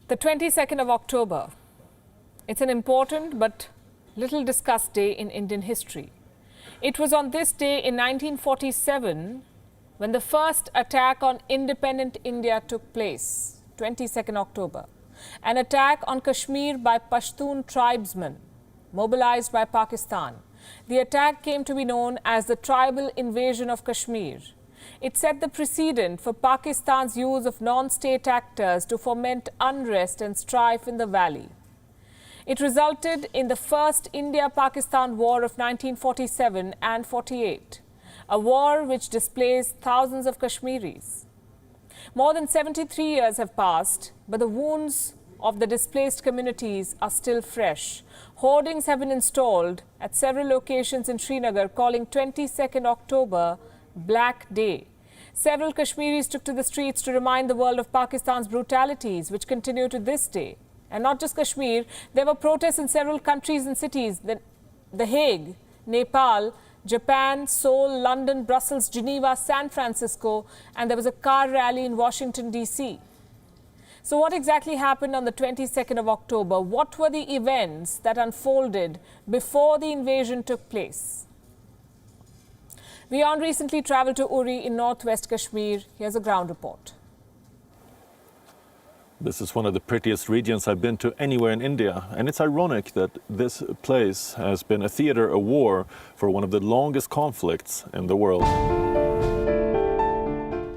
The 22nd of October. It's an important but little discussed day in Indian history. It was on this day in 1947 when the first attack on independent India took place, 22nd October. An attack on Kashmir by Pashtun tribesmen mobilized by Pakistan. The attack came to be known as the tribal invasion of Kashmir. It set the precedent for Pakistan's use of non-state actors to foment unrest and strife in the valley. It resulted in the first India-Pakistan War of 1947 and 48, a war which displaced thousands of Kashmiris. More than 73 years have passed, but the wounds of the displaced communities are still fresh. Hoardings have been installed at several locations in Srinagar, calling 22nd October Black Day. Several Kashmiris took to the streets to remind the world of Pakistan's brutalities, which continue to this day. And not just Kashmir, there were protests in several countries and cities, The Hague, Nepal, Japan, Seoul, London, Brussels, Geneva, San Francisco, and there was a car rally in Washington, D.C. So what exactly happened on the 22nd of October? What were the events that unfolded before the invasion took place? Vion recently travelled to Uri in northwest Kashmir. Here's a ground report. This is one of the prettiest regions I've been to anywhere in India, and it's ironic that this place has been a theater of war for one of the longest conflicts in the world.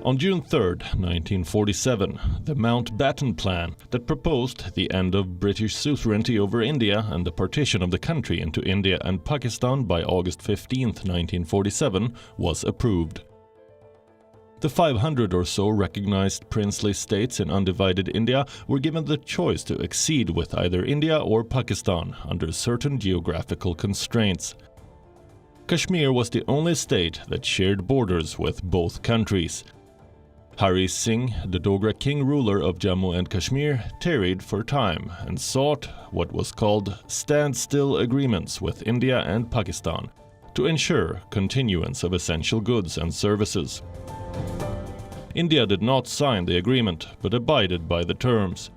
On June 3rd, 1947, the Mountbatten Plan that proposed the end of British suzerainty over India and the partition of the country into India and Pakistan by August 15th, 1947, was approved. The 500 or so recognized princely states in undivided India were given the choice to accede with either India or Pakistan under certain geographical constraints. Kashmir was the only state that shared borders with both countries. Hari Singh, the Dogra king ruler of Jammu and Kashmir, tarried for time and sought what was called standstill agreements with India and Pakistan to ensure continuance of essential goods and services. India did not sign the agreement, but abided by the terms.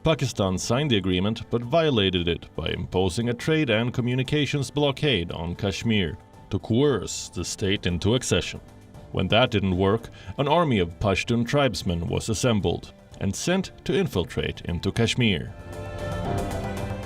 Pakistan signed the agreement, but violated it by imposing a trade and communications blockade on Kashmir to coerce the state into accession. When that didn't work, an army of Pashtun tribesmen was assembled and sent to infiltrate into Kashmir.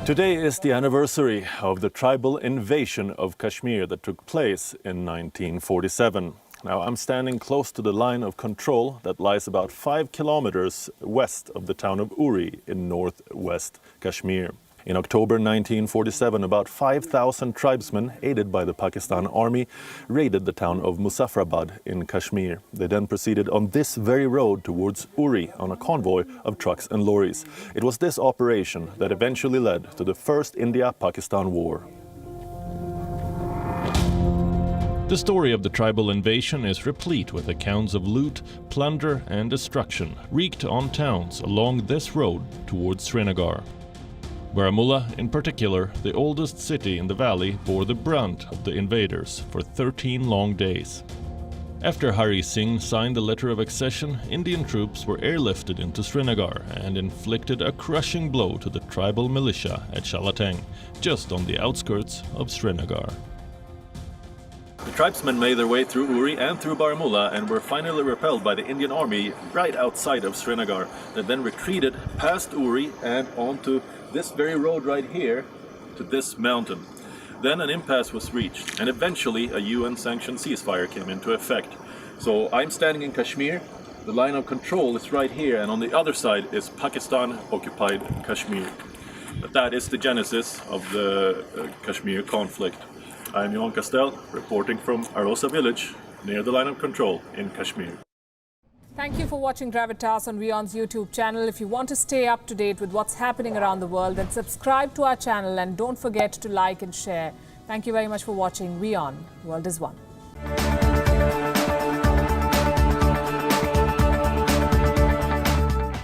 Today is the anniversary of the tribal invasion of Kashmir that took place in 1947. Now, I'm standing close to the line of control that lies about 5 kilometers west of the town of Uri in northwest Kashmir. In October 1947, about 5,000 tribesmen, aided by the Pakistan army, raided the town of Muzaffarabad in Kashmir. They then proceeded on this very road towards Uri on a convoy of trucks and lorries. It was this operation that eventually led to the First India-Pakistan War. The story of the tribal invasion is replete with accounts of loot, plunder and destruction wreaked on towns along this road towards Srinagar. Baramulla, in particular, the oldest city in the valley, bore the brunt of the invaders for 13 long days. After Hari Singh signed the letter of accession, Indian troops were airlifted into Srinagar and inflicted a crushing blow to the tribal militia at Shalatang, just on the outskirts of Srinagar. The tribesmen made their way through Uri and through Baramulla and were finally repelled by the Indian army right outside of Srinagar. They then retreated past Uri and onto this very road right here to this mountain. Then an impasse was reached and eventually a UN-sanctioned ceasefire came into effect. So I'm standing in Kashmir, the line of control is right here, and on the other side is Pakistan-occupied Kashmir. But that is the genesis of the Kashmir conflict. I'm Jan Castell, reporting from Arosa village, near the line of control in Kashmir. Thank you for watching Gravitas on Vion's YouTube channel. If you want to stay up to date with what's happening around the world, then subscribe to our channel and don't forget to like and share. Thank you very much for watching Vion. World is One.